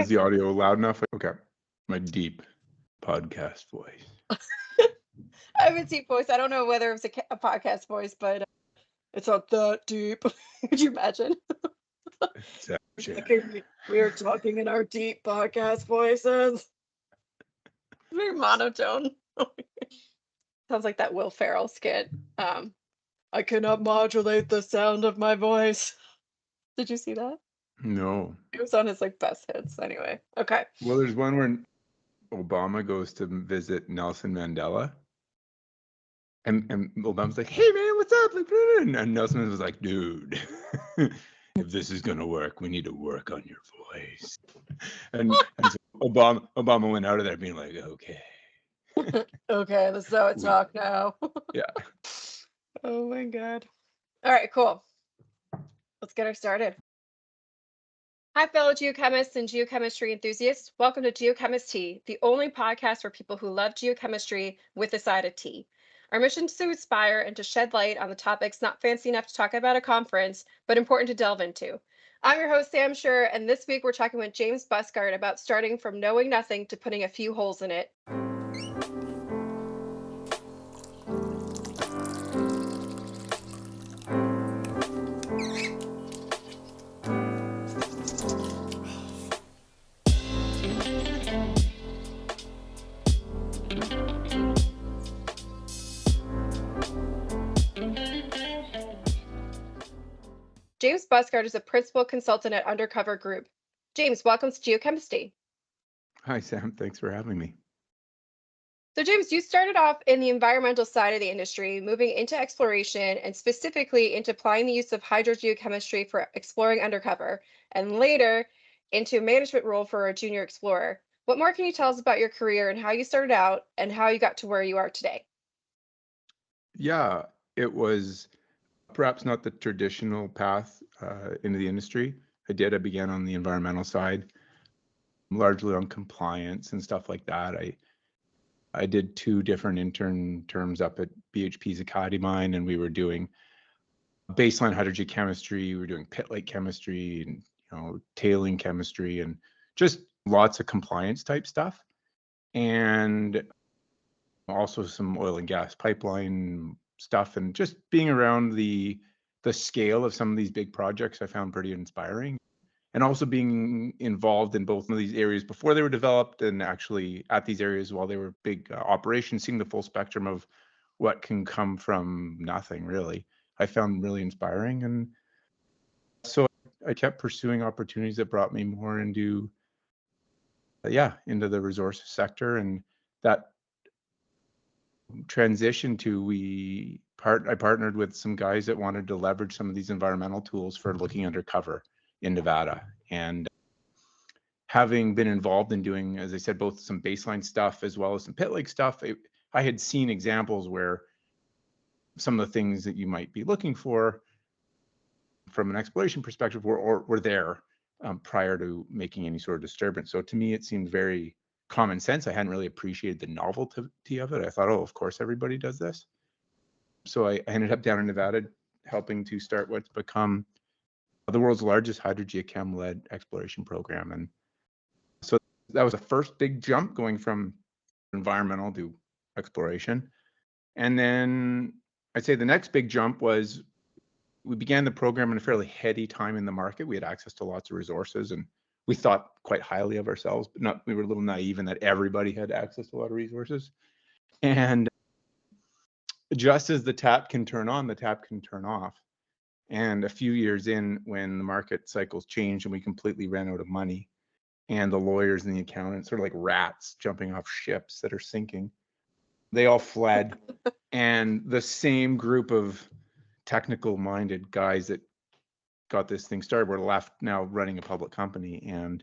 Is the audio loud enough? Okay. My deep podcast voice. I have a deep voice. I don't know whether it's a podcast voice, but it's not that deep. Could you imagine? We are talking in our deep podcast voices. Very monotone. Sounds like that Will Ferrell skit. I cannot modulate the sound of my voice. Did you see that? No. It was on his like best hits anyway. Okay. Well, there's one where Obama goes to visit Nelson Mandela. And Obama's like, hey man, what's up? Like, and Nelson was like, dude, if this is gonna work, we need to work on your voice. And so Obama went out of there being like, okay. Okay, this is how I talk now. Yeah. Oh my God. All right, cool. Let's get her started. Hi, fellow geochemists and geochemistry enthusiasts. Welcome to Geochemist Tea, the only podcast for people who love geochemistry with a side of tea. Our mission is to inspire and to shed light on the topics not fancy enough to talk about at a conference, but important to delve into. I'm your host, Sam Schur, and this week we're talking with James Buskard about starting from knowing nothing to putting a few holes in it. James Buskard is a principal consultant at Undercover Group. James, welcome to Geochemistry. Hi, Sam. Thanks for having me. So, James, you started off in the environmental side of the industry, moving into exploration and specifically into applying the use of hydrogeochemistry for exploring undercover, and later into a management role for a junior explorer. What more can you tell us about your career and how you started out and how you got to where you are today? Yeah, it was perhaps not the traditional path into the industry. I began on the environmental side, largely on compliance and stuff like that. I did 2 different intern terms up at BHP's Academy mine, and we were doing baseline hydrogeochemistry, we were doing pit lake chemistry and tailing chemistry and just lots of compliance type stuff. And also some oil and gas pipeline stuff, and just being around the scale of some of these big projects I found pretty inspiring, and also being involved in both of these areas before they were developed and actually at these areas while they were big operations, seeing the full spectrum of what can come from nothing, really, I found really inspiring. And so I kept pursuing opportunities that brought me more into the resources sector. And that transition to I partnered with some guys that wanted to leverage some of these environmental tools for looking undercover in Nevada. And having been involved in doing, as I said, both some baseline stuff as well as some pit lake stuff, I had seen examples where some of the things that you might be looking for from an exploration perspective were there prior to making any sort of disturbance. So to me, it seemed very common sense. I hadn't really appreciated the novelty of it. I thought, oh, of course, everybody does this. So I ended up down in Nevada helping to start what's become the world's largest hydrogeochem-led exploration program. And so that was the first big jump, going from environmental to exploration. And then I'd say the next big jump was we began the program in a fairly heady time in the market. We had access to lots of resources, and we thought quite highly of ourselves, but we were a little naive in that everybody had access to a lot of resources. And just as the tap can turn on, the tap can turn off. And a few years in, when the market cycles changed and we completely ran out of money, and the lawyers and the accountants, sort of like rats jumping off ships that are sinking, they all fled. And the same group of technical-minded guys that got this thing started were left now running a public company. And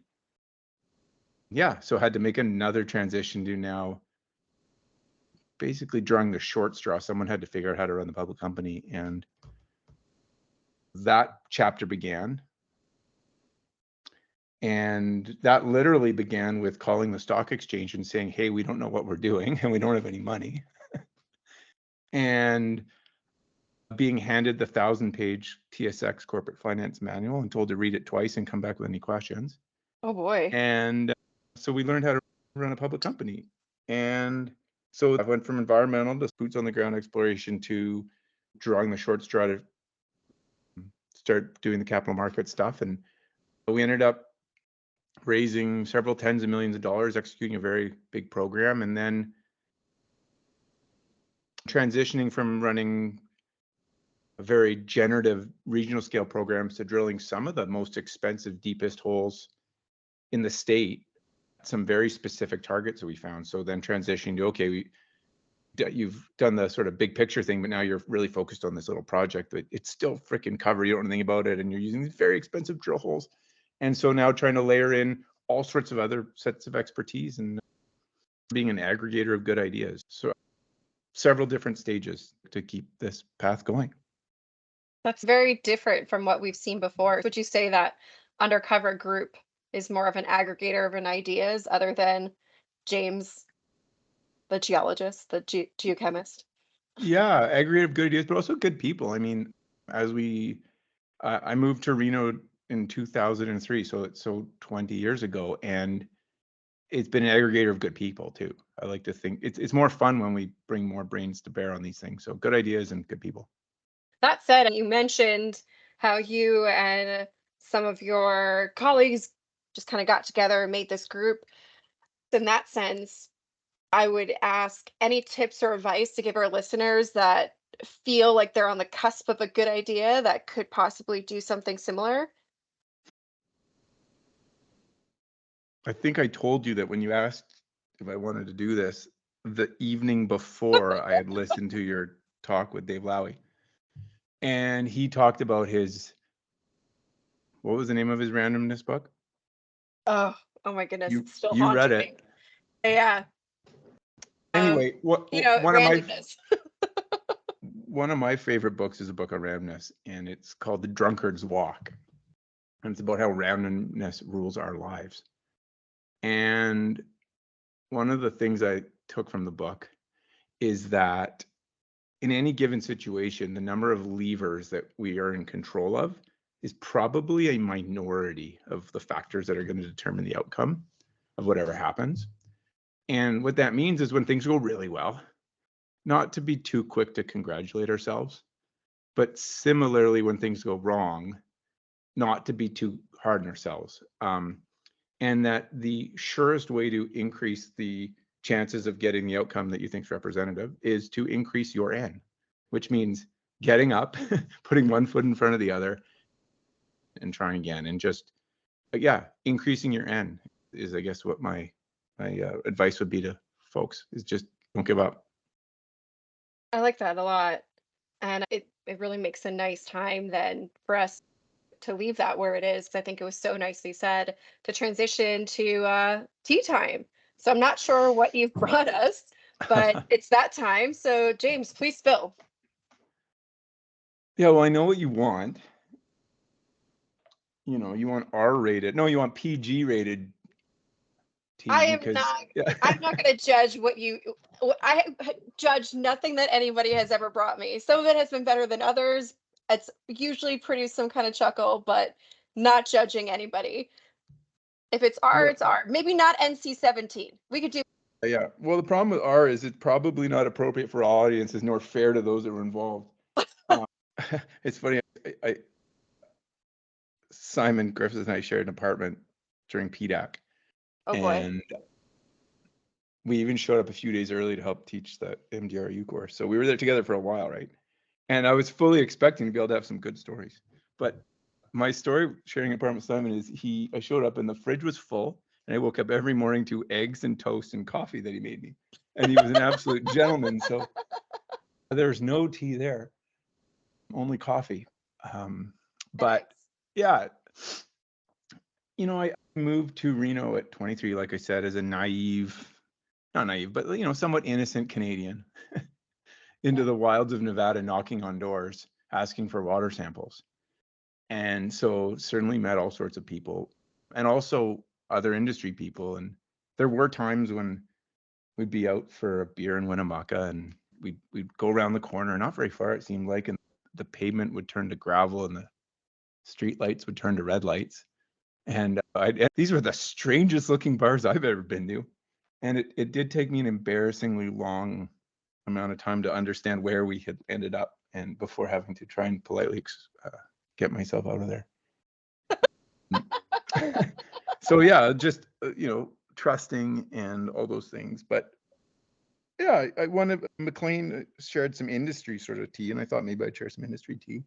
so I had to make another transition to now basically drawing the short straw. Someone had to figure out how to run the public company, and that chapter began. And that literally began with calling the stock exchange and saying, hey, we don't know what we're doing and we don't have any money. And being handed the 1,000-page TSX corporate finance manual and told to read it twice and come back with any questions. Oh boy. And so we learned how to run a public company. And so I went from environmental to boots on the ground exploration to drawing the short straw to start doing the capital market stuff. And we ended up raising several tens of millions of dollars, executing a very big program, and then transitioning from running very generative regional scale programs to drilling some of the most expensive, deepest holes in the state, some very specific targets that we found. So then transitioning to, okay, you've done the sort of big picture thing, but now you're really focused on this little project that it's still freaking cover. You don't know anything about it, and you're using these very expensive drill holes. And so now trying to layer in all sorts of other sets of expertise and being an aggregator of good ideas. So several different stages to keep this path going. That's very different from what we've seen before. Would you say that undercover group is more of an aggregator of an ideas other than James, the geologist, the geochemist? Yeah, aggregate of good ideas, but also good people. I mean, as I moved to Reno in 2003, so 20 years ago, and it's been an aggregator of good people too. I like to think it's more fun when we bring more brains to bear on these things. So good ideas and good people. That said, you mentioned how you and some of your colleagues just kind of got together and made this group. In that sense, I would ask any tips or advice to give our listeners that feel like they're on the cusp of a good idea that could possibly do something similar. I think I told you that when you asked if I wanted to do this, the evening before I had listened to your talk with Dave Lowy. And he talked about what was the name of his randomness book? Oh, oh my goodness, You it's still you read haunting me. it. Yeah. Anyway, Randomness. one of my favorite books is a book on randomness, and it's called The Drunkard's Walk. And it's about how randomness rules our lives. And one of the things I took from the book is that in any given situation, the number of levers that we are in control of is probably a minority of the factors that are going to determine the outcome of whatever happens. And what that means is when things go really well, not to be too quick to congratulate ourselves, but similarly, when things go wrong, not to be too hard on ourselves. And that the surest way to increase the chances of getting the outcome that you think is representative is to increase your N, which means getting up, putting one foot in front of the other, and trying again. And just, yeah, increasing your N is, I guess, what my advice would be to folks is just don't give up. I like that a lot. And it really makes a nice time then for us to leave that where it is. 'Cause I think it was so nicely said to transition to tea time. So I'm not sure what you've brought us, but it's that time. So James, please spill. Yeah, well, I know what you want. You want R-rated. No, you want PG rated tea I am because not. yeah. I'm not going to judge what you. I judge nothing that anybody has ever brought me. Some of it has been better than others. It's usually produced some kind of chuckle, but not judging anybody. If it's R, Well, it's R. Maybe not NC-17. We could do. yeah. Well, the problem with R is it's probably not appropriate for all audiences nor fair to those that were involved. Um, it's funny. Simon Griffiths and I shared an apartment during PDAC, Oh boy. and we even showed up a few days early to help teach the MDRU course. So we were there together for a while, right? And I was fully expecting to be able to have some good stories. But my story sharing an apartment with Simon is I showed up and the fridge was full, and I woke up every morning to eggs and toast and coffee that he made me. And he was an absolute gentleman. So there's no tea there, only coffee. But yeah, I moved to Reno at 23, like I said, as a not naive, but somewhat innocent Canadian into the wilds of Nevada, knocking on doors, asking for water samples. And so certainly met all sorts of people and also other industry people. And there were times when we'd be out for a beer in Winnemucca and we'd go around the corner, not very far, it seemed like, and the pavement would turn to gravel and the street lights would turn to red lights. And These were the strangest looking bars I've ever been to. And it did take me an embarrassingly long amount of time to understand where we had ended up, and before having to try and politely get myself out of there. So yeah, just trusting and all those things. But yeah, I wanted McLean shared some industry sort of tea, and I thought maybe I'd share some industry tea.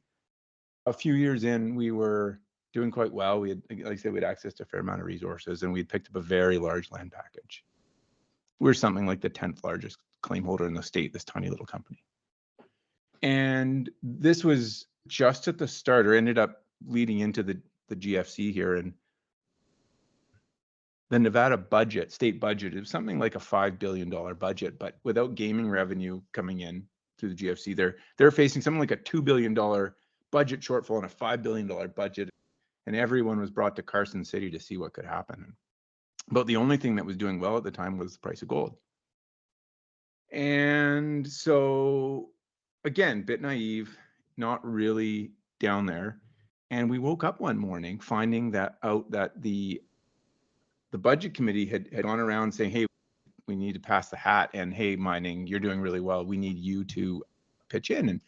A few years in, we were doing quite well. We had, like I said, we had access to a fair amount of resources, and we had picked up a very large land package. We're something like the 10th largest claim holder in the state, this tiny little company. And this was just at the start, or ended up leading into the GFC here. And the Nevada budget, state budget, is something like a $5 billion budget, but without gaming revenue coming in through the GFC, they're facing something like a $2 billion budget shortfall and a $5 billion budget. And everyone was brought to Carson City to see what could happen. But the only thing that was doing well at the time was the price of gold. And so, again, bit naive, not really down there. And we woke up one morning finding that the budget committee had gone around saying, hey, we need to pass the hat, and hey, mining, you're doing really well. We need you to pitch in. And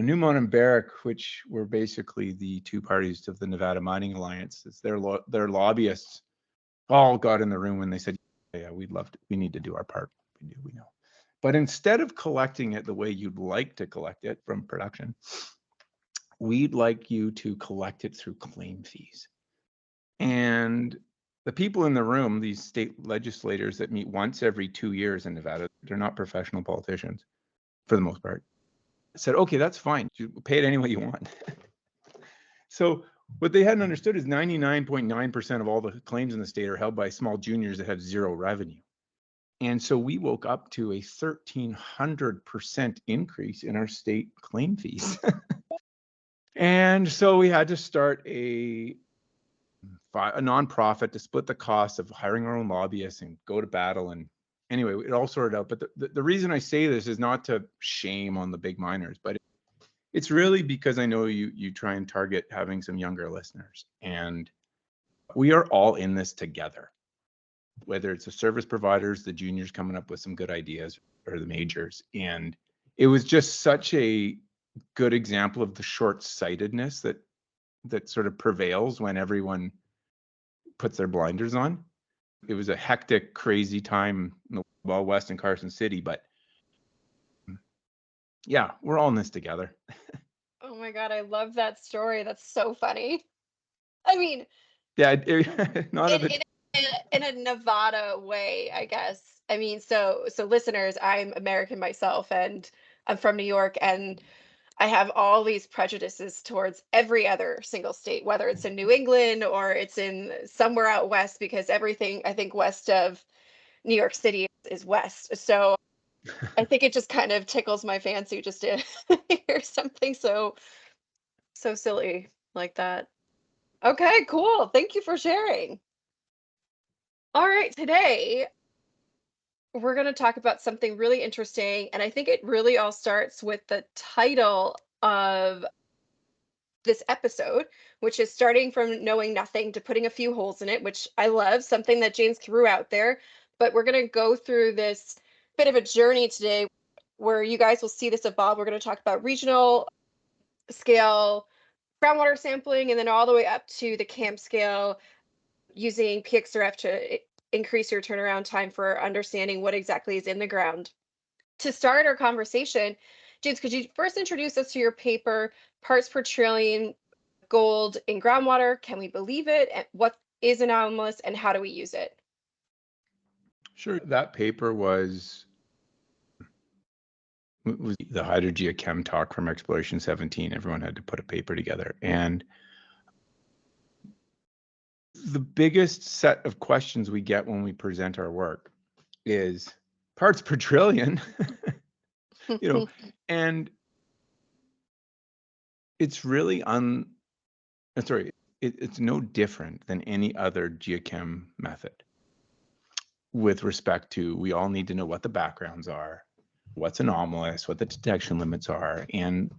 Newmont and Barrick, which were basically the two parties of the Nevada Mining Alliance, their lobbyists all got in the room when they said, yeah, we need to do our part. We know. But instead of collecting it the way you'd like to collect it from production, we'd like you to collect it through claim fees. And the people in the room, these state legislators that meet once every 2 years in Nevada, they're not professional politicians for the most part, said, okay, that's fine. You pay it any way you want. So what they hadn't understood is 99.9% of all the claims in the state are held by small juniors that have zero revenue. And so we woke up to a 1,300% increase in our state claim fees. And so we had to start a nonprofit to split the cost of hiring our own lobbyists and go to battle. And anyway, it all sorted out. But the reason I say this is not to shame on the big miners, but it's really because I know you try and target having some younger listeners. And we are all in this together, whether it's the service providers, the juniors coming up with some good ideas, or the majors. And it was just such a good example of the short-sightedness that sort of prevails when everyone puts their blinders on. It was a hectic, crazy time in the Wild West in Carson City, but yeah, we're all in this together. Oh my God, I love that story. That's so funny. I mean, yeah, not in a Nevada way, I guess. I mean, so listeners, I'm American myself, and I'm from New York, and I have all these prejudices towards every other single state, whether it's in New England or it's in somewhere out west, because everything I think west of New York City is west. So I think it just kind of tickles my fancy just to hear something so silly like that. Okay, cool. Thank you for sharing. All right, today we're going to talk about something really interesting, and I think it really all starts with the title of this episode, which is starting from knowing nothing to putting a few holes in it, which I love, something that James threw out there. But we're going to go through this bit of a journey today where you guys will see this evolve. We're going to talk about regional scale groundwater sampling, and then all the way up to the camp scale using pXRF to increase your turnaround time for understanding what exactly is in the ground. To start our conversation, James, could you first introduce us to your paper, Parts per Trillion Gold in Groundwater? Can we believe it? And what is anomalous, and how do we use it? Sure. That paper was the hydrogeochem talk from Exploration 17. Everyone had to put a paper together. And the biggest set of questions we get when we present our work is parts per trillion, and it's really it's no different than any other geochem method with respect to, we all need to know what the backgrounds are, what's anomalous, what the detection limits are. And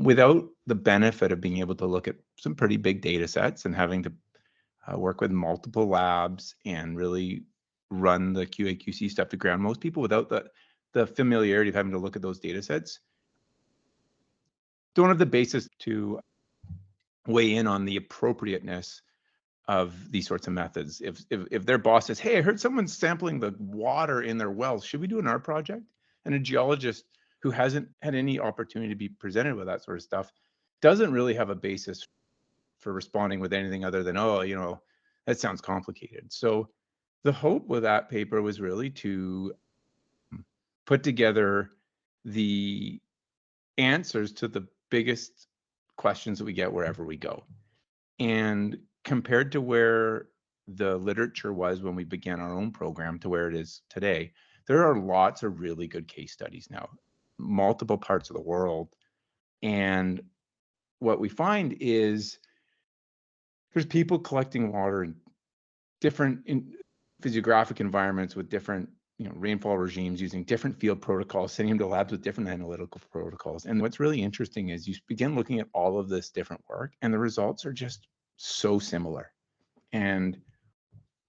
without the benefit of being able to look at some pretty big data sets and having to work with multiple labs, and really run the QA/QC stuff to ground. Most people, without the familiarity of having to look at those data sets, don't have the basis to weigh in on the appropriateness of these sorts of methods. If their boss says, "Hey, I heard someone's sampling the water in their wells, should we do an art project?" And a geologist who hasn't had any opportunity to be presented with that sort of stuff doesn't really have a basis for responding with anything other than, "Oh, that sounds complicated." So the hope with that paper was really to put together the answers to the biggest questions that we get wherever we go. And compared to where the literature was when we began our own program to where it is today, there are lots of really good case studies now, multiple parts of the world. And what we find is there's people collecting water in different physiographic environments with different rainfall regimes, using different field protocols, sending them to labs with different analytical protocols. And what's really interesting is you begin looking at all of this different work, and the results are just so similar. And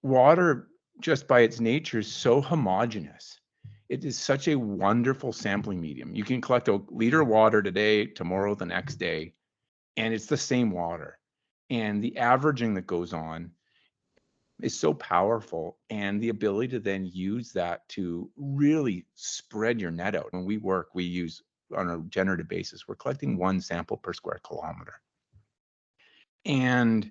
water, just by its nature, is so homogeneous. It is such a wonderful sampling medium. You can collect a liter of water today, tomorrow, the next day, and it's the same water. And the averaging that goes on is so powerful, and the ability to then use that to really spread your net out. When we work, we use on a generative basis, we're collecting 1 sample per square kilometer. And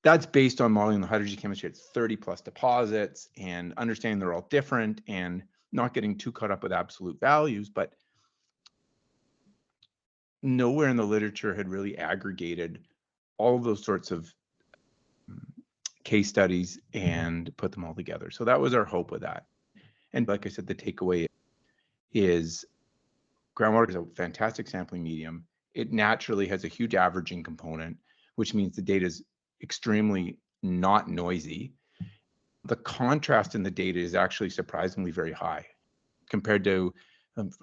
that's based on modeling the hydrogeochemistry at 30 plus deposits and understanding they're all different and not getting too caught up with absolute values. But nowhere in the literature had really aggregated all of those sorts of case studies and put them all together. So that was our hope with that. And like I said, the takeaway is groundwater is a fantastic sampling medium. It naturally has a huge averaging component, which means the data is extremely not noisy. The contrast in the data is actually surprisingly very high compared to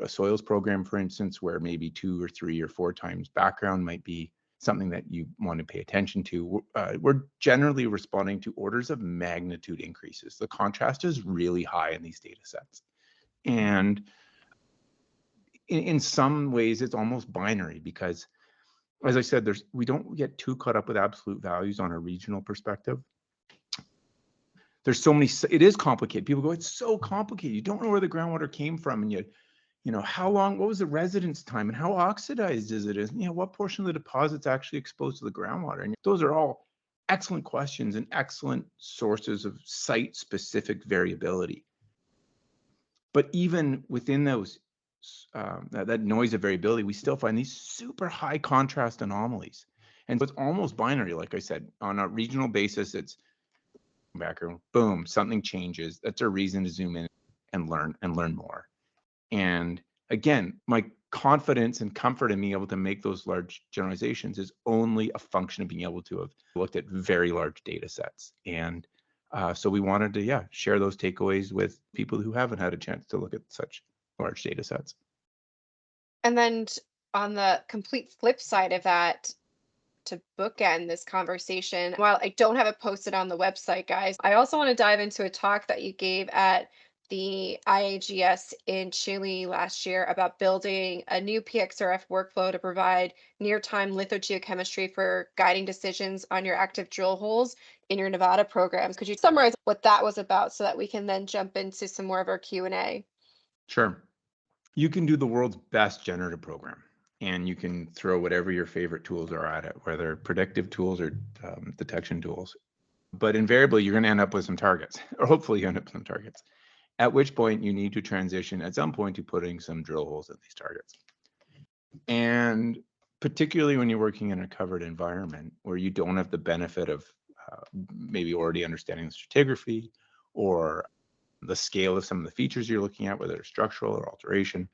a soils program, for instance, where maybe 2 or 3 or 4 times background might be something that you want to pay attention to. We're generally responding to orders of magnitude increases. The contrast is really high in these data sets. And in some ways, it's almost binary because, as I said, we don't get too caught up with absolute values on a regional perspective. There's so many, it is complicated. People go, it's so complicated. You don't know where the groundwater came from, and how long, what was the residence time, and how oxidized is it? What portion of the deposit's actually exposed to the groundwater? And those are all excellent questions and excellent sources of site-specific variability. But even within those, that noise of variability, we still find these super high contrast anomalies. And so it's almost binary, like I said. On a regional basis, it's background, boom, something changes. That's a reason to zoom in and learn more. And again, my confidence and comfort in being able to make those large generalizations is only a function of being able to have looked at very large data sets. And so we wanted to, share those takeaways with people who haven't had a chance to look at such large data sets. And then on the complete flip side of that, to bookend this conversation, while I don't have it posted on the website, guys, I also want to dive into a talk that you gave at the IAGS in Chile last year about building a new pXRF workflow to provide near-time lithogeochemistry for guiding decisions on your active drill holes in your Nevada programs. Could you summarize what that was about so that we can then jump into some more of our Q&A? Sure. You can do the world's best generative program, and you can throw whatever your favorite tools are at it, whether predictive tools or detection tools. But invariably, you're going to end up with some targets, or hopefully you end up with some targets. At which point you need to transition at some point to putting some drill holes in these targets. And particularly when you're working in a covered environment where you don't have the benefit of maybe already understanding the stratigraphy or the scale of some of the features you're looking at, whether they're structural or alteration,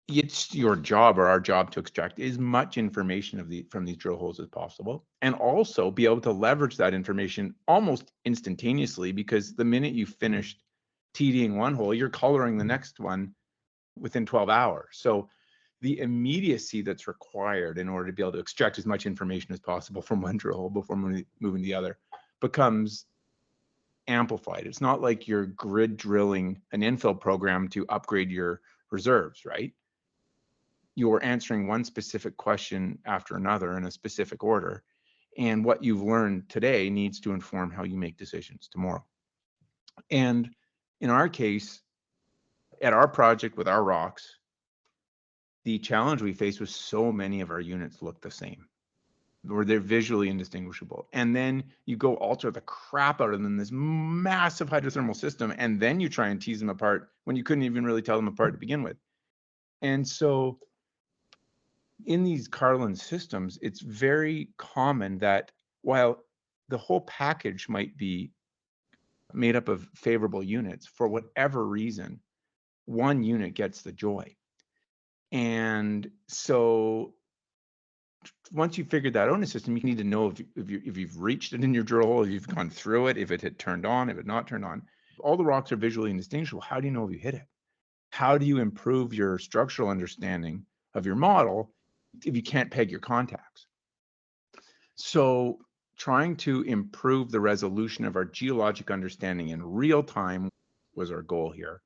it's your job or our job to extract as much information from these drill holes as possible, and also be able to leverage that information almost instantaneously, because the minute you finished TDing one hole, you're coloring the next one within 12 hours. So the immediacy that's required in order to be able to extract as much information as possible from one drill hole before moving to the other becomes amplified. It's not like you're grid drilling an infill program to upgrade your reserves, right? You're answering one specific question after another in a specific order. And what you've learned today needs to inform how you make decisions tomorrow. And in our case, at our project with our rocks, the challenge we faced was so many of our units look the same, or they're visually indistinguishable. And then you go alter the crap out of them in this massive hydrothermal system, and then you try and tease them apart when you couldn't even really tell them apart to begin with. And so in these Carlin systems, it's very common that while the whole package might be made up of favorable units, for whatever reason, one unit gets the joy. And so once you figured that out in a system, you need to know if you've reached it in your drill hole, if you've gone through it, if it had turned on, if it not turned on. All the rocks are visually indistinguishable. How do you know if you hit it? How do you improve your structural understanding of your model if you can't peg your contacts? So trying to improve the resolution of our geologic understanding in real time was our goal here.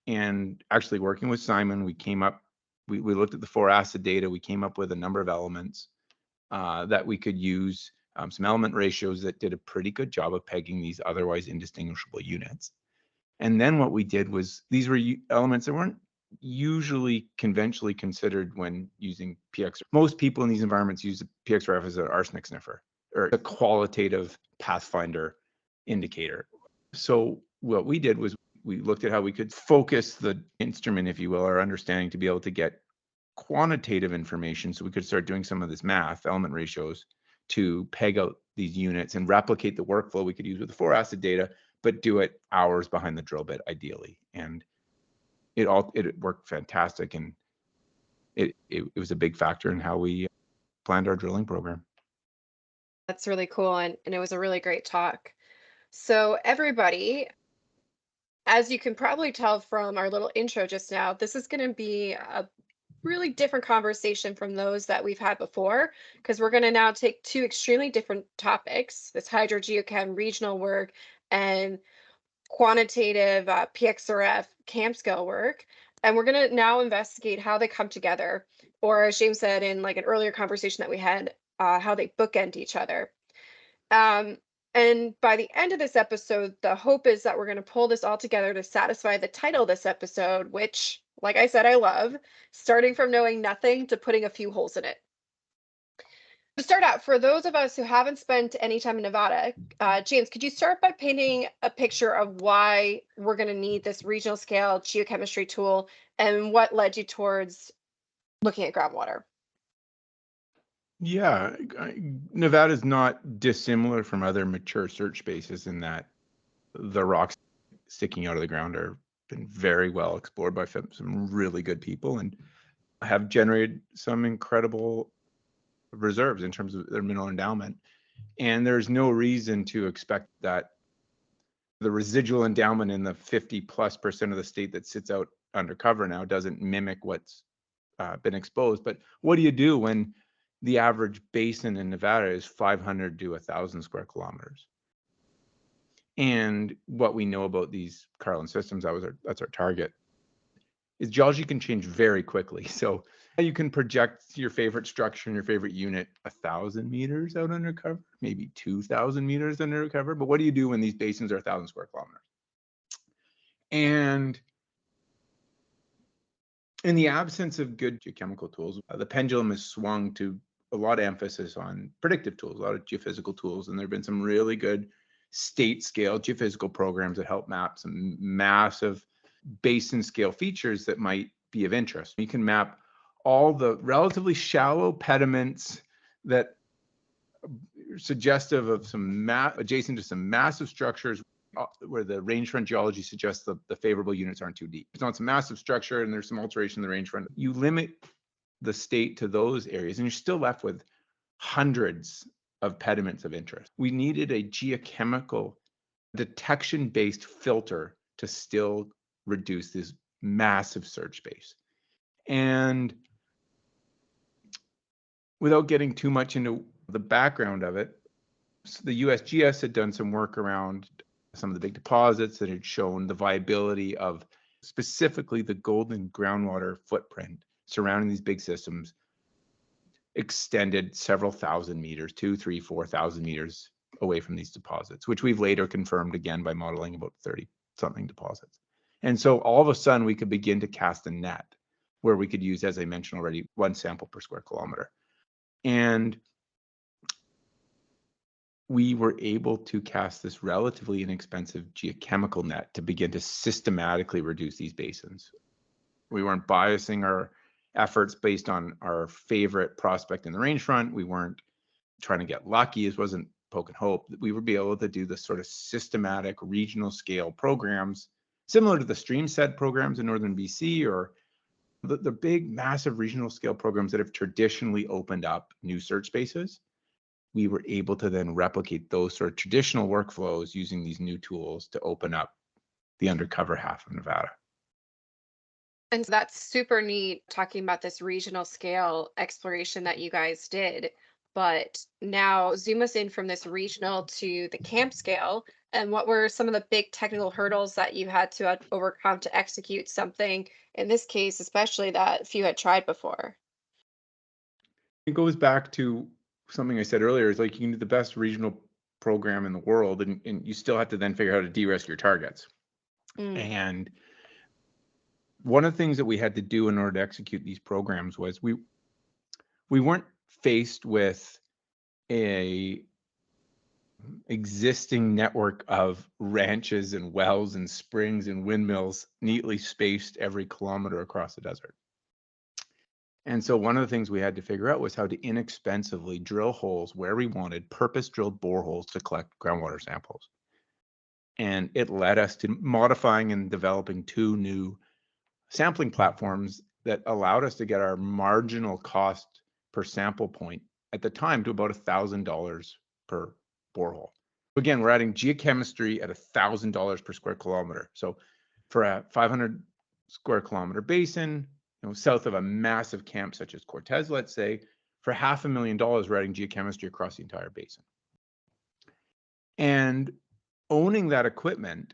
And actually working with Simon, we looked at the 4-acid data. We came up with a number of elements that we could use, some element ratios that did a pretty good job of pegging these otherwise indistinguishable units. And then what we did was, these were elements that weren't usually conventionally considered when using pXRF. Most people in these environments use the pXRF as an arsenic sniffer or a qualitative pathfinder indicator. So what we did was we looked at how we could focus the instrument, if you will, our understanding, to be able to get quantitative information, so we could start doing some of this math, element ratios, to peg out these units and replicate the workflow we could use with the 4-acid data, but do it hours behind the drill bit ideally. And it worked fantastic, and it was a big factor in how we planned our drilling program. That's really cool. And it was a really great talk. So everybody, as you can probably tell from our little intro just now, this is going to be a really different conversation from those that we've had before, because we're going to now take two extremely different topics, this hydrogeochem regional work and quantitative pXRF camp scale work, and we're going to now investigate how they come together, or as James said in like an earlier conversation that we had, how they bookend each other. And by the end of this episode, the hope is that we're going to pull this all together to satisfy the title of this episode, which, like I said, I love, starting from knowing nothing to putting a few holes in it. To start out, for those of us who haven't spent any time in Nevada, James, could you start by painting a picture of why we're going to need this regional scale geochemistry tool and what led you towards looking at groundwater? Yeah, Nevada is not dissimilar from other mature search spaces in that the rocks sticking out of the ground are been very well explored by some really good people and have generated some incredible reserves in terms of their mineral endowment. And there's no reason to expect that the residual endowment in the 50+% of the state that sits out undercover now doesn't mimic what's been exposed. But what do you do when the average basin in Nevada is 500 to 1,000 square kilometers? And what we know about these Carlin systems, that's our target, is geology can change very quickly. So you can project your favorite structure and your favorite unit 1,000 meters out undercover, maybe 2,000 meters undercover. But what do you do when these basins are 1,000 square kilometers? And in the absence of good geochemical tools, the pendulum has swung to a lot of emphasis on predictive tools, a lot of geophysical tools. And there have been some really good state scale geophysical programs that help map some massive basin scale features that might be of interest. You can map all the relatively shallow pediments that are suggestive of some adjacent to some massive structures where the rangefront geology suggests the favorable units aren't too deep. It's on some massive structure and there's some alteration in the rangefront. You limit the state to those areas and you're still left with hundreds of pediments of interest. We needed a geochemical detection-based filter to still reduce this massive search space. And without getting too much into the background of it, the USGS had done some work around some of the big deposits that had shown the viability of specifically the golden groundwater footprint surrounding these big systems extended several thousand meters, 2, 3, 4,000 meters away from these deposits, which we've later confirmed again by modeling about 30 something deposits. And so all of a sudden we could begin to cast a net where we could use, as I mentioned already, 1 sample per square kilometer. And we were able to cast this relatively inexpensive geochemical net to begin to systematically reduce these basins. We weren't biasing our efforts based on our favorite prospect in the rangefront. We weren't trying to get lucky. It wasn't poke and hope. We would be able to do this sort of systematic regional scale programs, similar to the StreamSet programs in northern BC or the big, massive regional scale programs that have traditionally opened up new search spaces. We were able to then replicate those sort of traditional workflows using these new tools to open up the undercover half of Nevada. And so that's super neat talking about this regional scale exploration that you guys did. But now zoom us in from this regional to the camp scale. And what were some of the big technical hurdles that you had to overcome to execute something, in this case, especially that few had tried before? It goes back to something I said earlier, is like you can do the best regional program in the world and you still have to then figure out how to de-risk your targets. Mm. And one of the things that we had to do in order to execute these programs was we weren't faced with a existing network of ranches and wells and springs and windmills neatly spaced every kilometer across the desert. And so one of the things we had to figure out was how to inexpensively drill holes where we wanted, purpose-drilled boreholes to collect groundwater samples. And it led us to modifying and developing 2 new sampling platforms that allowed us to get our marginal cost per sample point at the time to about $1,000 per borehole. Again, we're adding geochemistry at $1,000 per square kilometer. So for a 500 square kilometer basin, south of a massive camp such as Cortez, let's say, for $500,000, we're adding geochemistry across the entire basin. And owning that equipment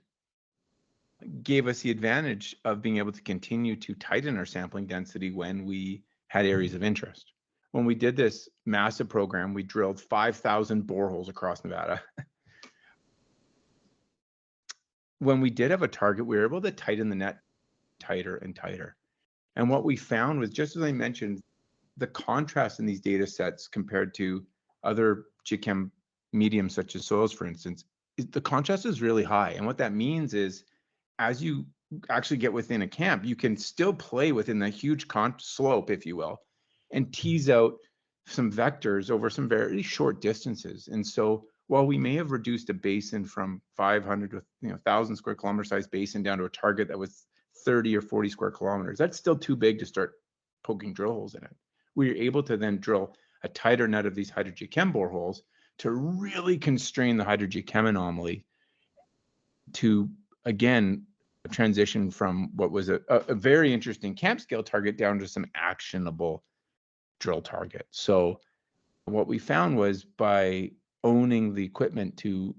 gave us the advantage of being able to continue to tighten our sampling density when we had areas of interest. When we did this massive program, we drilled 5,000 boreholes across Nevada. When we did have a target, we were able to tighten the net tighter and tighter. And what we found was, just as I mentioned, the contrast in these data sets compared to other geochem mediums such as soils, for instance, the contrast is really high. And what that means is, as you actually get within a camp, you can still play within the huge slope, if you will, and tease out some vectors over some very short distances. And so while we may have reduced a basin from 500 to 1,000 square kilometer size basin down to a target that was 30 or 40 square kilometers, that's still too big to start poking drill holes in it. We were able to then drill a tighter net of these hydrogeochem boreholes to really constrain the hydrogeochem anomaly to, again, transition from what was a very interesting camp scale target down to some actionable drill target. So what we found was, by owning the equipment to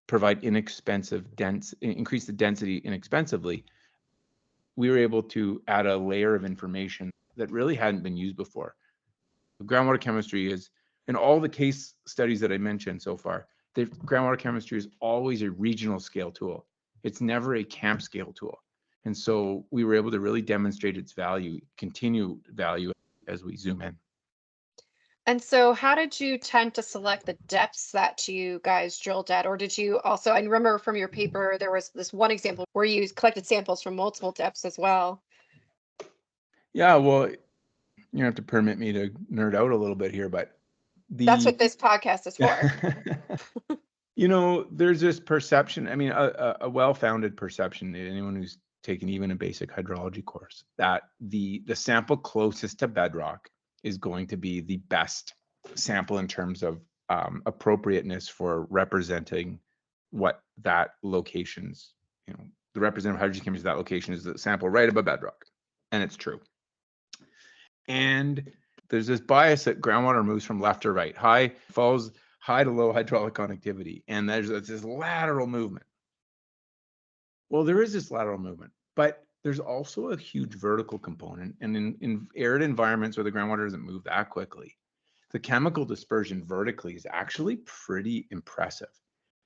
provide increase the density inexpensively, we were able to add a layer of information that really hadn't been used before. Groundwater chemistry is, in all the case studies that I mentioned so far, the groundwater chemistry is always a regional scale tool. It's never a camp scale tool. And so we were able to really demonstrate its value, continued value, as we zoom in. And so how did you tend to select the depths that you guys drilled at? Or did you also, I remember from your paper, there was this one example where you collected samples from multiple depths as well. Yeah, well, you have to permit me to nerd out a little bit here, but That's what this podcast is for. There's this perception, I mean, a well-founded perception, anyone who's taken even a basic hydrology course, that the sample closest to bedrock is going to be the best sample in terms of appropriateness for representing what that location's, the representative hydrogeochemistry of that location is the sample right above bedrock. And it's true. And there's this bias that groundwater moves from left to right, follows high to low hydraulic conductivity, and there's this lateral movement. Well, there is this lateral movement, but there's also a huge vertical component. And in arid environments where the groundwater doesn't move that quickly, the chemical dispersion vertically is actually pretty impressive.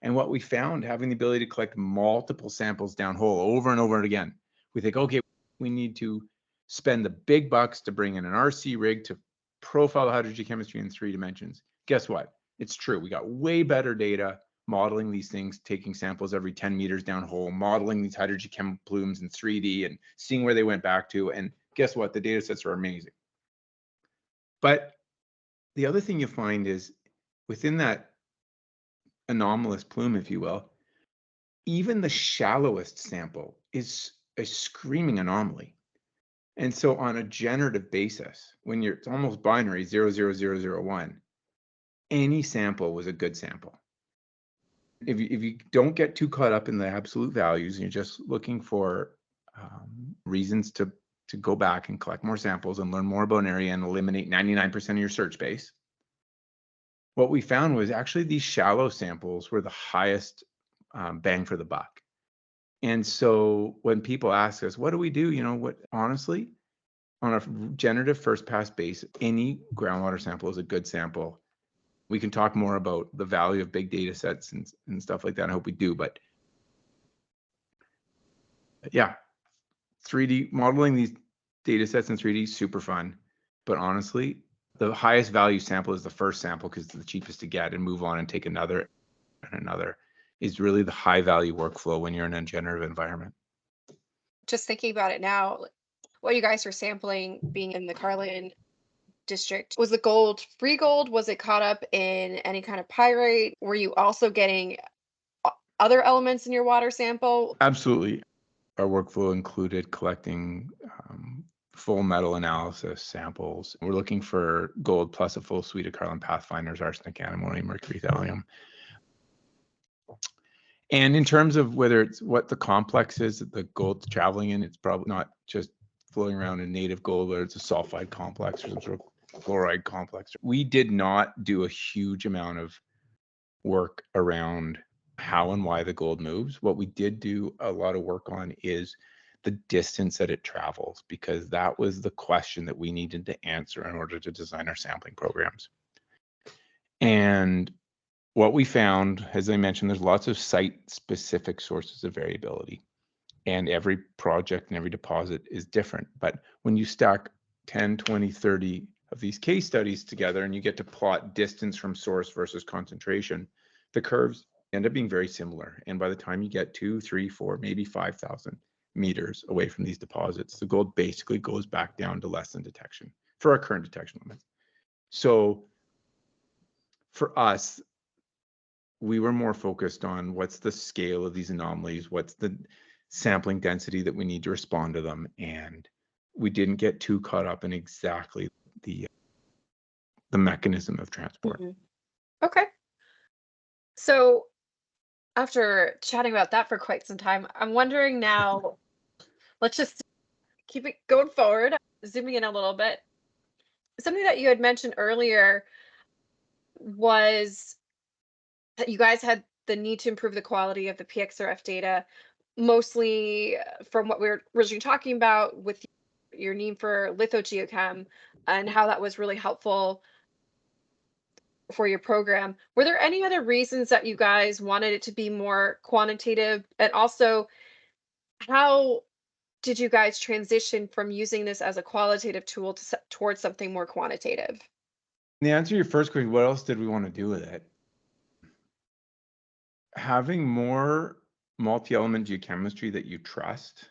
And what we found, having the ability to collect multiple samples downhole over and over and again, we think, okay, we need to spend the big bucks to bring in an RC rig to profile the hydrogeochemistry in 3 dimensions. Guess what? It's true. We got way better data modeling these things, taking samples every 10 meters downhole, modeling these hydrogechem plumes in 3D and seeing where they went back to. And guess what? The data sets are amazing. But the other thing you find is within that anomalous plume, if you will, even the shallowest sample is a screaming anomaly. And so on a generative basis, when it's almost binary, 00001, any sample was a good sample. If you don't get too caught up in the absolute values, and you're just looking for reasons to go back and collect more samples and learn more about an area and eliminate 99% of your search space, what we found was actually these shallow samples were the highest bang for the buck. And so when people ask us, what do we do? Honestly, on a generative first pass base, any groundwater sample is a good sample. We can talk more about the value of big data sets and stuff like that. I hope we do, but yeah, 3D modeling these data sets in 3D, super fun. But honestly, the highest value sample is the first sample because it's the cheapest to get, and move on and take another and another is really the high value workflow when you're in a generative environment. Just thinking about it now, what you guys are sampling being in the Carlin district, was the gold free gold? Was it caught up in any kind of pyrite? Were you also getting other elements in your water sample? Absolutely. Our workflow included collecting full metal analysis samples. We're looking for gold plus a full suite of Carlin Pathfinders, arsenic, antimony, mercury, thallium. And in terms of whether it's what the complex is that the gold's traveling in, it's probably not just floating around in native gold, whether it's a sulfide complex or some sort of chloride complex. We did not do a huge amount of work around how and why the gold moves. What we did do a lot of work on is the distance that it travels, because that was the question that we needed to answer in order to design our sampling programs. And what we found, as I mentioned, there's lots of site-specific sources of variability, and every project and every deposit is different. But when you stack 10, 20, 30 of these case studies together and you get to plot distance from source versus concentration, the curves end up being very similar. And by the time you get 2, 3, 4, maybe 5,000 meters away from these deposits, the gold basically goes back down to less than detection for our current detection limits. So for us, we were more focused on what's the scale of these anomalies, what's the sampling density that we need to respond to them, and we didn't get too caught up in exactly the mechanism of transport. Mm-hmm. Okay. So after chatting about that for quite some time, I'm wondering now, let's just keep it going forward, zooming in a little bit. Something that you had mentioned earlier was that you guys had the need to improve the quality of the pXRF data, mostly from what we were originally talking about with your need for lithogeochem and how that was really helpful for your program. Were there any other reasons that you guys wanted it to be more quantitative? And also, how did you guys transition from using this as a qualitative tool towards something more quantitative? The answer to your first question, what else did we want to do with it? Having more multi-element geochemistry that you trust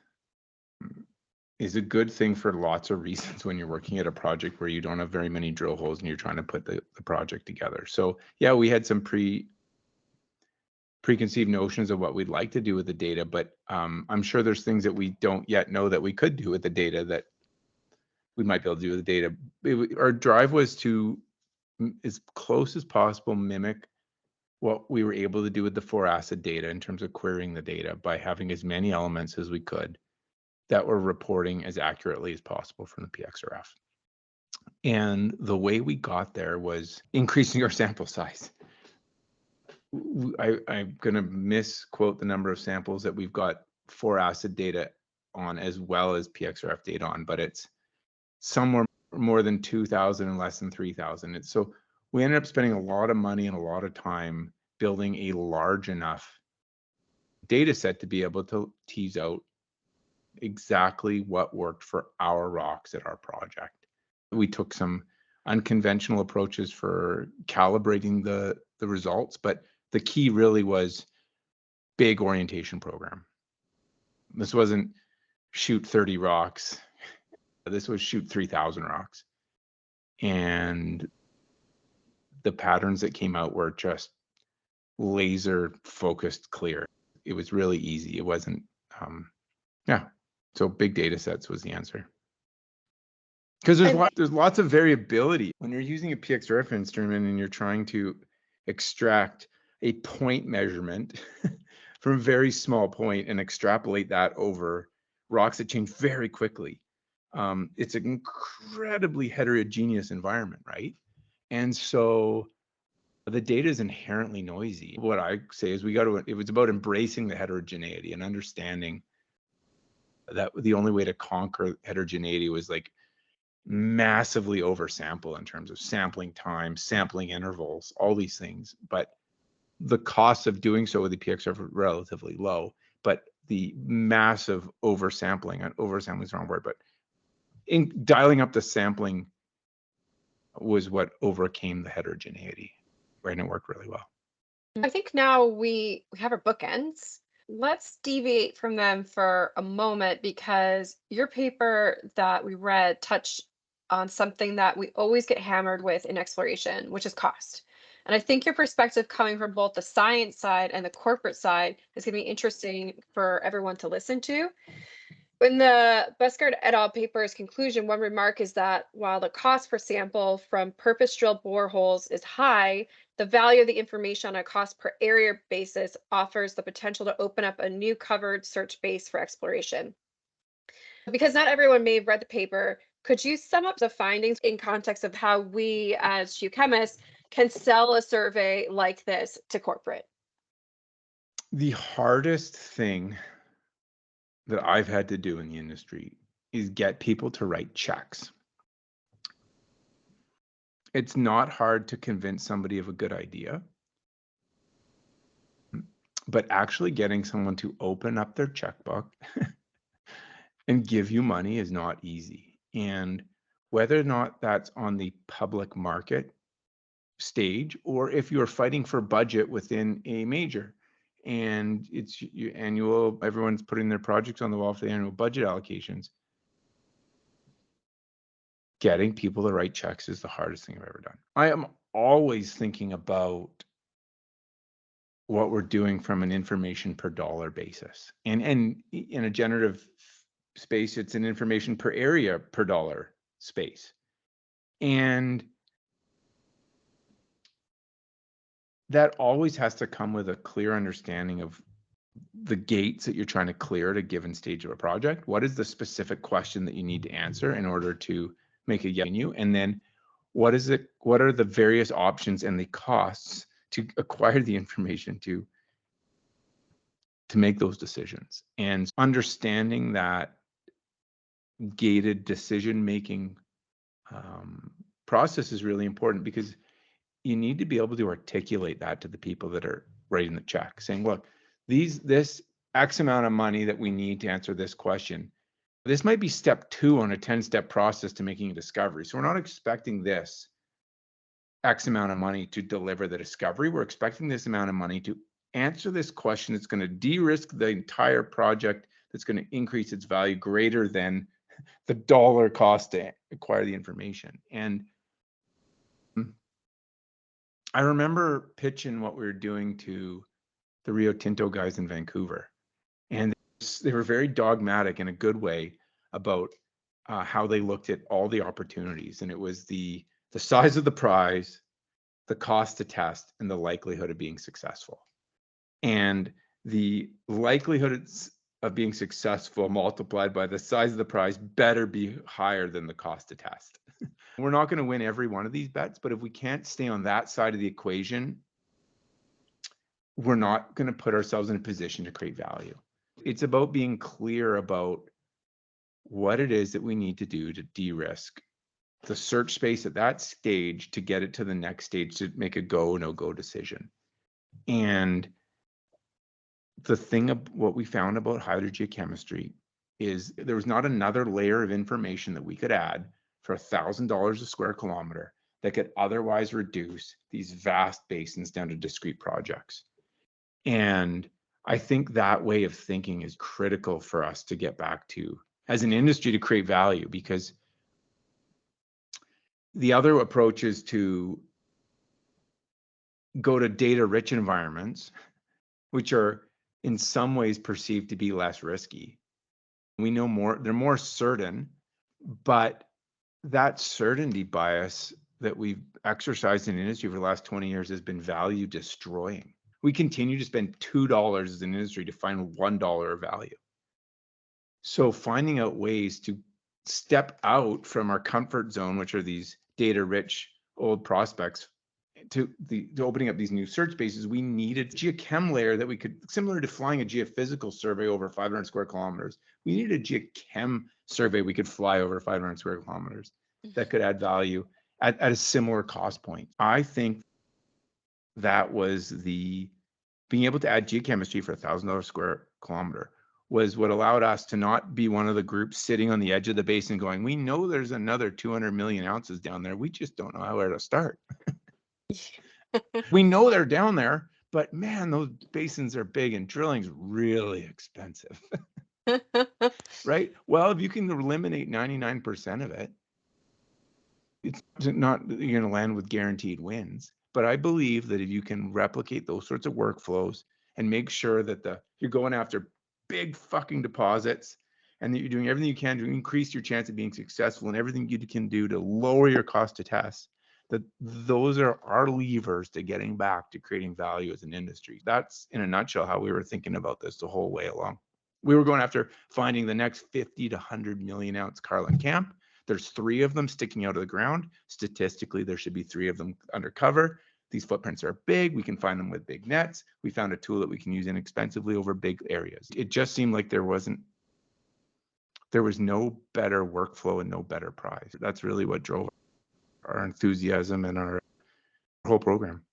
is a good thing for lots of reasons when you're working at a project where you don't have very many drill holes and you're trying to put the project together. So yeah, we had some preconceived notions of what we'd like to do with the data, but I'm sure there's things that we don't yet know that we could do with the data that we might be able to do with the data. Our drive was to, as close as possible, mimic what we were able to do with the 4-acid data in terms of querying the data by having as many elements as we could that were reporting as accurately as possible from the pXRF. And the way we got there was increasing our sample size. I'm going to misquote the number of samples that we've got for acid data on as well as pXRF data on, but it's somewhere more than 2,000 and less than 3,000. So we ended up spending a lot of money and a lot of time building a large enough data set to be able to tease out exactly what worked for our rocks at our project. We took some unconventional approaches for calibrating the results, but the key really was big orientation program. This wasn't shoot 30 rocks. This was shoot 3,000 rocks. And the patterns that came out were just laser focused clear. It was really easy. It wasn't, yeah. So big data sets was the answer. Because there's lots of variability. When you're using a pXRF instrument and you're trying to extract a point measurement from a very small point and extrapolate that over rocks that change very quickly, it's an incredibly heterogeneous environment, right? And so the data is inherently noisy. What I say is it was about embracing the heterogeneity and understanding that the only way to conquer heterogeneity was like massively oversample in terms of sampling time, sampling intervals, all these things. But the costs of doing so with the pXRF are relatively low, but the massive oversampling is the wrong word, but in dialing up the sampling was what overcame the heterogeneity, right? And it worked really well. I think now we have our bookends. Let's deviate from them for a moment because your paper that we read touched on something that we always get hammered with in exploration, which is cost. And I think your perspective coming from both the science side and the corporate side is going to be interesting for everyone to listen to. In the Buskard et al. Paper's conclusion, one remark is that while the cost per sample from purpose-drilled boreholes is high, the value of the information on a cost per area basis offers the potential to open up a new covered search base for exploration. Because not everyone may have read the paper, could you sum up the findings in context of how we as geochemists can sell a survey like this to corporate? The hardest thing that I've had to do in the industry is get people to write checks. It's not hard to convince somebody of a good idea, but actually getting someone to open up their checkbook and give you money is not easy. And whether or not that's on the public market stage or if you're fighting for budget within a major and it's your annual, everyone's putting their projects on the wall for the annual budget allocations, getting people to write checks is the hardest thing I've ever done. I am always thinking about what we're doing from an information per dollar basis. And in a generative space, it's an information per area per dollar space. And that always has to come with a clear understanding of the gates that you're trying to clear at a given stage of a project. What is the specific question that you need to answer in order to make a yes you? And then what are the various options and the costs to acquire the information to make those decisions? And understanding that gated decision making process is really important because you need to be able to articulate that to the people that are writing the check, saying, look, this X amount of money that we need to answer this question, this might be step 2 on a 10-step process to making a discovery. So we're not expecting this X amount of money to deliver the discovery. We're expecting this amount of money to answer this question that's going to de-risk the entire project, that's going to increase its value greater than the dollar cost to acquire the information. And I remember pitching what we were doing to the Rio Tinto guys in Vancouver, and they were very dogmatic in a good way about how they looked at all the opportunities, and it was the size of the prize, the cost to test, and the likelihood of being successful. And the likelihood of being successful multiplied by the size of the prize better be higher than the cost to test. We're not going to win every one of these bets, but if we can't stay on that side of the equation, we're not going to put ourselves in a position to create value. It's about being clear about what it is that we need to do to de-risk the search space at that stage to get it to the next stage to make a go, no go decision. And the thing of what we found about hydrogeochemistry is there was not another layer of information that we could add for $1,000 a square kilometer that could otherwise reduce these vast basins down to discrete projects. And I think that way of thinking is critical for us to get back to as an industry to create value, because the other approach is to go to data rich environments, which are in some ways perceived to be less risky. We know more, they're more certain, but that certainty bias that we've exercised in industry for the last 20 years has been value destroying. We continue to spend $2 as an industry to find $1 of value. So finding out ways to step out from our comfort zone, which are these data rich old prospects, to opening up these new search spaces, we needed a geochem layer that we could, similar to flying a geophysical survey over 500 square kilometers, we needed a geochem survey we could fly over 500 square kilometers that could add value at a similar cost point. I think that was being able to add geochemistry for $1,000 square kilometer was what allowed us to not be one of the groups sitting on the edge of the basin going, we know there's another 200 million ounces down there. We just don't know where to start. We know they're down there, but man, those basins are big and drilling's really expensive. Right? Well, if you can eliminate 99% of it, it's not you're going to land with guaranteed wins. But I believe that if you can replicate those sorts of workflows and make sure that you're going after big fucking deposits and that you're doing everything you can to increase your chance of being successful and everything you can do to lower your cost to test, that those are our levers to getting back to creating value as an industry. That's in a nutshell how we were thinking about this the whole way along. We were going after finding the next 50 to 100 million ounce Carlin camp. There's 3 of them sticking out of the ground. Statistically, there should be 3 of them undercover. These footprints are big. We can find them with big nets. We found a tool that we can use inexpensively over big areas. It just seemed like there was no better workflow and no better prize. That's really what drove our enthusiasm and our whole program.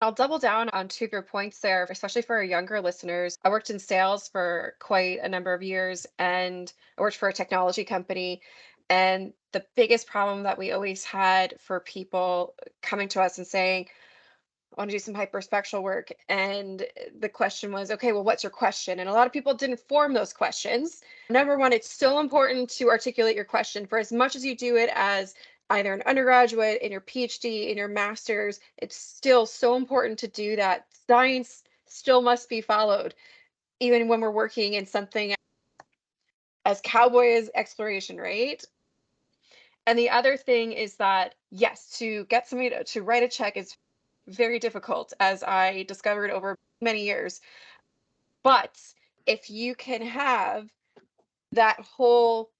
I'll double down on 2 of your points there, especially for our younger listeners. I worked in sales for quite a number of years, and I worked for a technology company. And the biggest problem that we always had for people coming to us and saying, I want to do some hyperspectral work. And the question was, okay, well, what's your question? And a lot of people didn't form those questions. Number one, it's so important to articulate your question. For as much as you do it as either an undergraduate, in your PhD, in your master's, it's still so important to do that. Science still must be followed, even when we're working in something as cowboy as exploration, right? And the other thing is that, yes, to get somebody to write a check is very difficult, as I discovered over many years. But if you can have that whole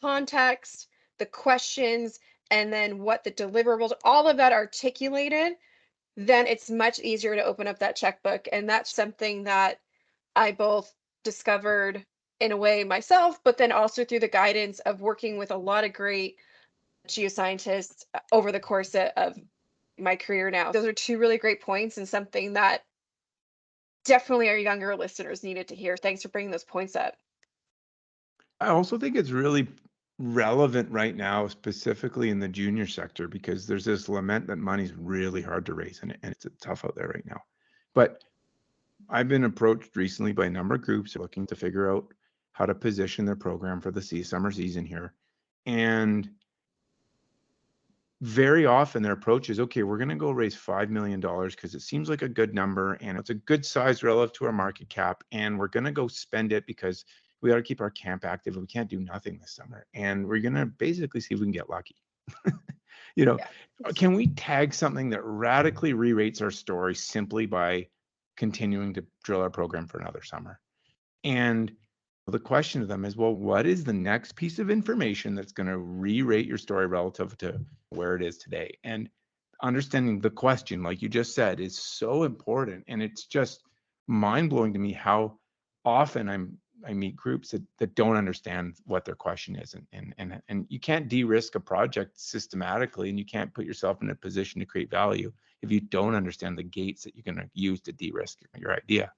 context, the questions, and then what the deliverables, all of that articulated, then it's much easier to open up that checkbook. And that's something that I both discovered in a way myself, but then also through the guidance of working with a lot of great geoscientists over the course of my career now. Those are 2 really great points and something that definitely our younger listeners needed to hear. Thanks for bringing those points up. I also think it's really relevant right now, specifically in the junior sector, because there's this lament that money's really hard to raise and it's tough out there right now. But I've been approached recently by a number of groups looking to figure out how to position their program for the summer season here. And very often their approach is, okay, we're going to go raise $5 million because it seems like a good number and it's a good size relative to our market cap. And we're going to go spend it because we got to keep our camp active and we can't do nothing this summer. And we're going to basically see if we can get lucky. Yeah. Can we tag something that radically re-rates our story simply by continuing to drill our program for another summer? And The question to them is, well, what is the next piece of information that's going to re-rate your story relative to where it is today? And understanding the question, like you just said, is so important. And it's just mind-blowing to me how often I meet groups that don't understand what their question is. And you can't de-risk a project systematically, and you can't put yourself in a position to create value if you don't understand the gates that you're going to use to de-risk your idea.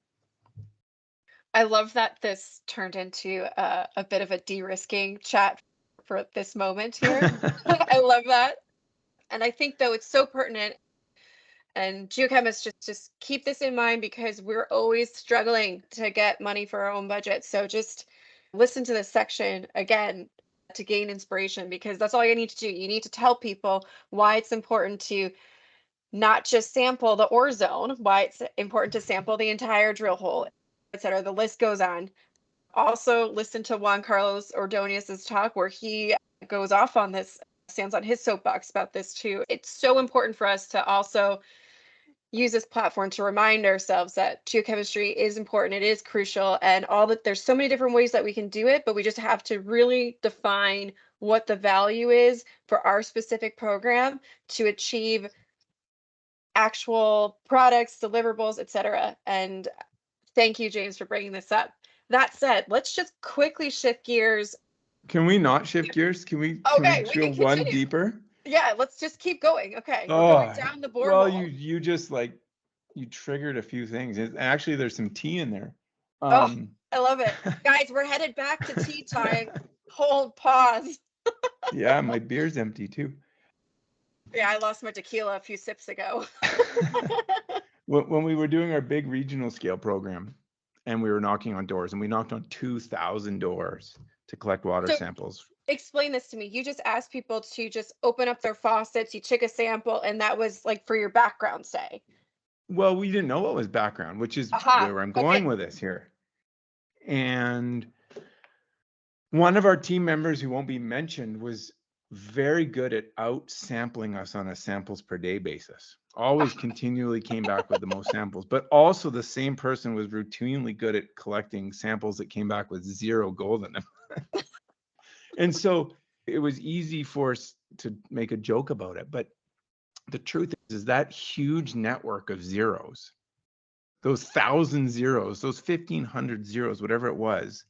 I love that this turned into a bit of a de-risking chat for this moment here. I love that. And I think though it's so pertinent, and geochemists just keep this in mind because we're always struggling to get money for our own budget. So just listen to this section again to gain inspiration, because that's all you need to do. You need to tell people why it's important to not just sample the ore zone, why it's important to sample the entire drill hole, etc. The list goes on. Also, listen to Juan Carlos Ordonez's talk where he goes off on this, stands on his soapbox about this too. It's so important for us to also use this platform to remind ourselves that geochemistry is important, it is crucial, and all that there's so many different ways that we can do it, but we just have to really define what the value is for our specific program to achieve actual products, deliverables, etc. And thank you, James, for bringing this up. That said, let's just quickly shift gears. Can we not shift gears? Can we Okay, we drill can one continue. deeper? Yeah, let's just keep going. Okay, we're going down the borehole. Well, you just like you triggered a few things. Actually, there's some tea in there. Oh, I love it. Guys, we're headed back to tea time. Hold pause. Yeah, my beer's empty too. Yeah, I lost my tequila a few sips ago. When we were doing our big regional scale program and we were knocking on doors, and we knocked on 2,000 doors to collect water samples. Explain this to me. You just asked people to just open up their faucets, you took a sample, and that was like for your background, say. Well, we didn't know what was background, which is where I'm going with this here. And one of our team members who won't be mentioned was very good at out sampling us on a samples per day basis. Always continually came back with the most samples, but also the same person was routinely good at collecting samples that came back with 0 gold in them. And so it was easy for us to make a joke about it. But the truth is that huge network of zeros, those 1,000 zeros, those 1,500 zeros, whatever it was,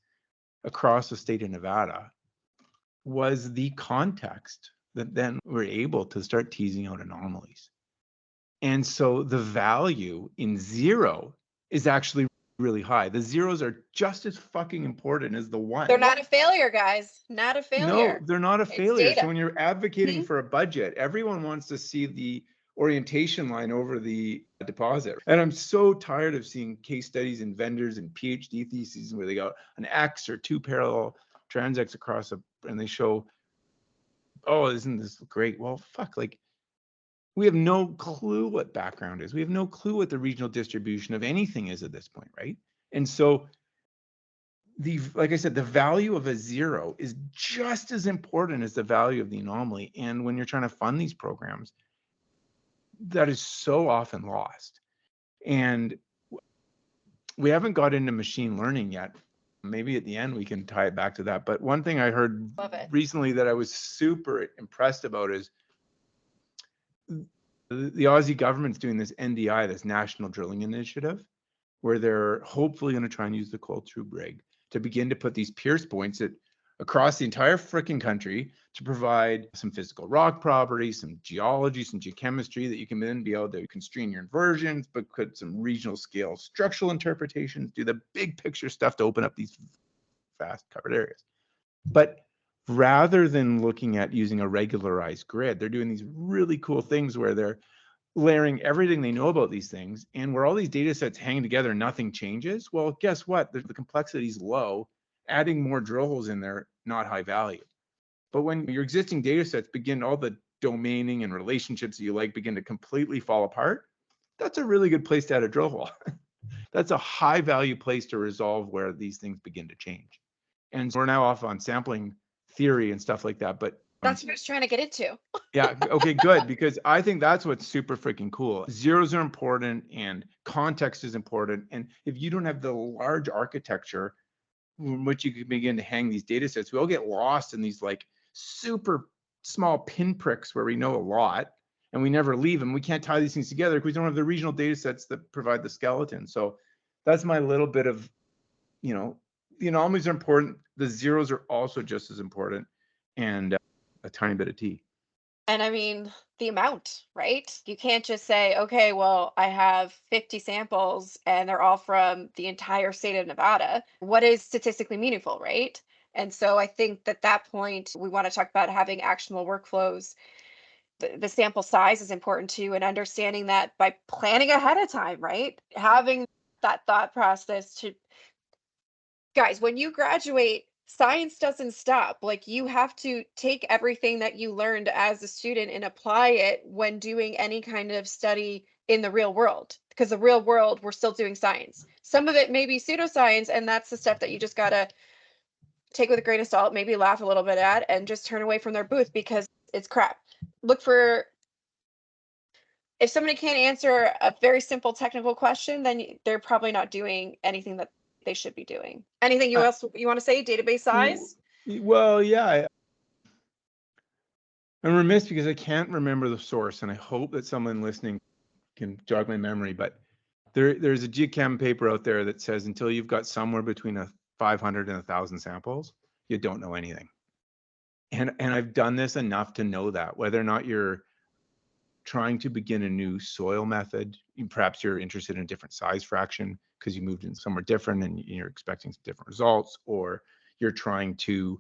across the state of Nevada, was the context that then we're able to start teasing out anomalies. And so the value in 0 is actually really high. The zeros are just as fucking important as the 1. They're not a failure, guys. Not a failure. No, they're not a failure. So when you're advocating for a budget, everyone wants to see the orientation line over the deposit. And I'm so tired of seeing case studies and vendors and PhD theses where they got an X or 2 parallel transects across and they show, oh, isn't this great? Well, fuck, like we have no clue what background is. We have no clue what the regional distribution of anything is at this point, right? And so like I said, the value of a 0 is just as important as the value of the anomaly. And when you're trying to fund these programs, that is so often lost. And we haven't got into machine learning yet. Maybe at the end we can tie it back to that. But one thing I heard recently that I was super impressed about is the Aussie government's doing this NDI, this National Drilling Initiative, where they're hopefully going to try and use the cold tube rig to begin to put these pierce points across the entire freaking country to provide some physical rock properties, some geology, some geochemistry that you can then be able to constrain your inversions, but put some regional scale structural interpretations, do the big picture stuff to open up these fast covered areas. But rather than looking at using a regularized grid, they're doing these really cool things where they're layering everything they know about these things, and where all these data sets hang together, nothing changes. Well, guess what? The complexity is low. Adding more drill holes in there, not high value. But when your existing data sets begin, all the domaining and relationships that you like begin to completely fall apart, that's a really good place to add a drill hole. That's a high value place to resolve where these things begin to change. And so we're now off on sampling theory and stuff like that, but that's what I was trying to get into. Yeah, okay, good, because I think that's what's super freaking cool. Zeros are important and context is important. And if you don't have the large architecture which you can begin to hang these data sets, we all get lost in these like super small pinpricks where we know a lot and we never leave them. We can't tie these things together because we don't have the regional data sets that provide the skeleton. So that's my little bit of, the anomalies are important. The zeros are also just as important, and a tiny bit of T. And I mean, the amount, right? You can't just say, okay, well, I have 50 samples and they're all from the entire state of Nevada. What is statistically meaningful, right? And so I think that point, we want to talk about having actionable workflows. The sample size is important too, and understanding that by planning ahead of time, right? Having that thought process to, guys, when you graduate, science doesn't stop. Like, you have to take everything that you learned as a student and apply it when doing any kind of study in the real world, because the real world, we're still doing science. Some of it may be pseudoscience, and that's the stuff that you just gotta take with a grain of salt, maybe laugh a little bit at, and just turn away from their booth because it's crap. Look for, if somebody can't answer a very simple technical question, then they're probably not doing anything that they should be doing. Anything else you want to say? Database size? Well, yeah. I'm remiss because I can't remember the source, and I hope that someone listening can jog my memory. But there's a geochem paper out there that says until you've got somewhere between 500 and 1,000 samples, you don't know anything. And I've done this enough to know that whether or not you're trying to begin a new soil method, perhaps you're interested in a different size fraction because you moved in somewhere different and you're expecting some different results, or you're trying to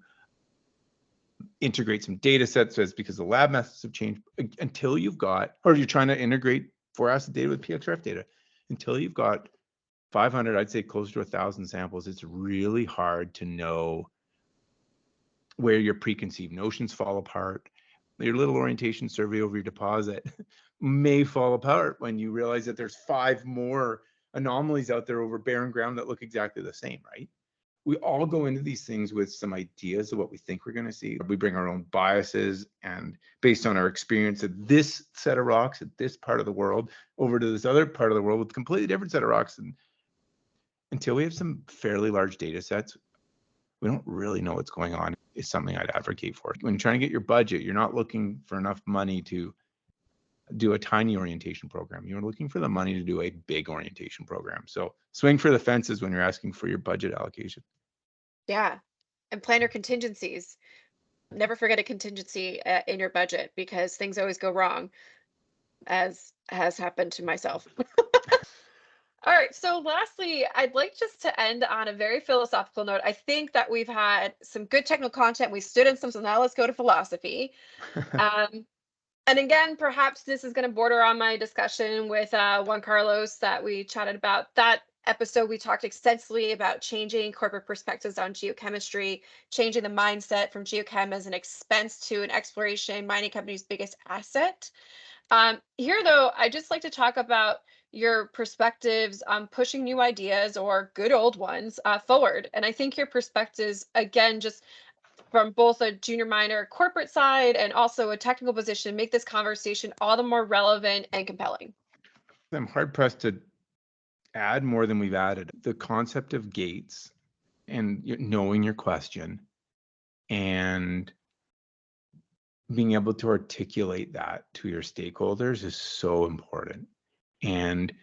integrate some data sets because the lab methods have changed, until you've got, or you're trying to integrate 4-acid data with pXRF data, until you've got 500, I'd say closer to 1,000 samples, it's really hard to know where your preconceived notions fall apart. Your little orientation survey over your deposit may fall apart when you realize that there's 5 more anomalies out there over barren ground that look exactly the same, right? We all go into these things with some ideas of what we think we're going to see. We bring our own biases, and based on our experience at this set of rocks at this part of the world over to this other part of the world with a completely different set of rocks. And until we have some fairly large data sets, we don't really know what's going on. Is something I'd advocate for. When you're trying to get your budget, you're not looking for enough money to do a tiny orientation program. You're looking for the money to do a big orientation program. So swing for the fences when you're asking for your budget allocation. Yeah. And plan your contingencies. Never forget a contingency in your budget, because things always go wrong, as has happened to myself. All right. So, lastly, I'd like just to end on a very philosophical note. I think that we've had some good technical content. We stood in some, so now let's go to philosophy. And again, perhaps this is going to border on my discussion with Juan Carlos that we chatted about. That episode, we talked extensively about changing corporate perspectives on geochemistry, changing the mindset from geochem as an expense to an exploration mining company's biggest asset. Here, though, I'd just like to talk about your perspectives on pushing new ideas, or good old ones, forward. And I think your perspectives, again, just from both a junior miner corporate side and also a technical position, make this conversation all the more relevant and compelling. I'm hard pressed to add more than we've added. The concept of gates and knowing your question and being able to articulate that to your stakeholders is so important. And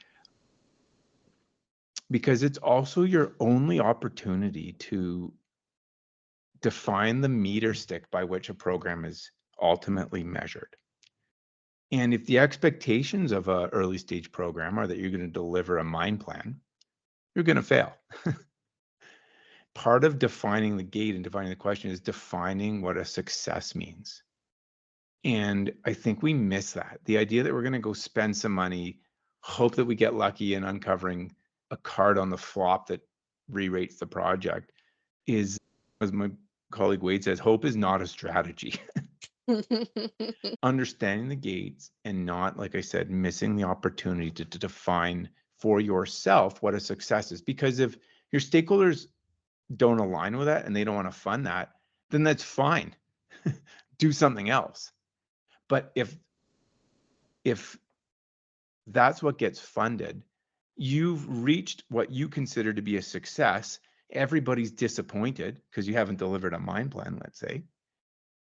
because it's also your only opportunity to define the meter stick by which a program is ultimately measured. And if the expectations of an early stage program are that you're going to deliver a mine plan, you're going to fail. Part of defining the gate and defining the question is defining what a success means. And I think we miss that. The idea that we're going to go spend some money, hope that we get lucky in uncovering a card on the flop that re-rates the project is, as my colleague Wade says, hope is not a strategy. Understanding the gates and not, like I said, missing the opportunity to define for yourself what a success is. Because if your stakeholders don't align with that and they don't want to fund that, then that's fine. Do something else. But if that's what gets funded, you've reached what you consider to be a success, everybody's disappointed because you haven't delivered a mine plan, let's say,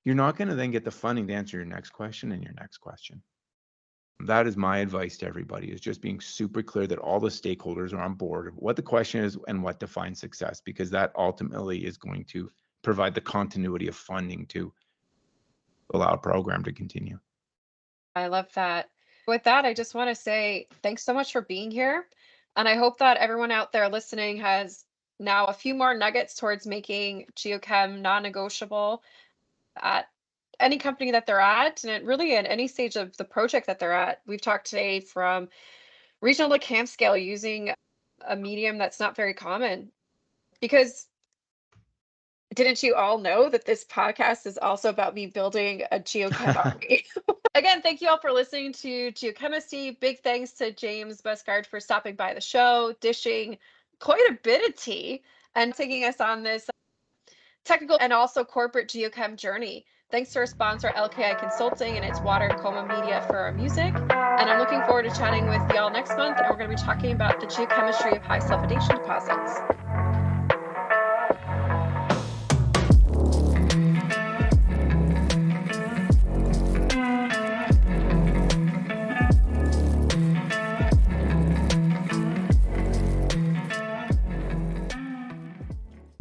you're not going to then get the funding to answer your next question and your next question. That is my advice to everybody, is just being super clear that all the stakeholders are on board of what the question is and what defines success, because that ultimately is going to provide the continuity of funding to allow a program to continue. I love that. With that, I just want to say thanks so much for being here. And I hope that everyone out there listening has now a few more nuggets towards making geochem non-negotiable at any company that they're at, and really at any stage of the project that they're at. We've talked today from regional to camp scale using a medium that's not very common. Because didn't you all know that this podcast is also about me building a geochem army? Again, thank you all for listening to Geochemistry. Big thanks to James Buskard for stopping by the show, dishing quite a bit of tea, and taking us on this technical and also corporate geochem journey. Thanks to our sponsor, LKI Consulting, and its Water and Coma Media for our music. And I'm looking forward to chatting with y'all next month, and we're going to be talking about the geochemistry of high sulfidation deposits.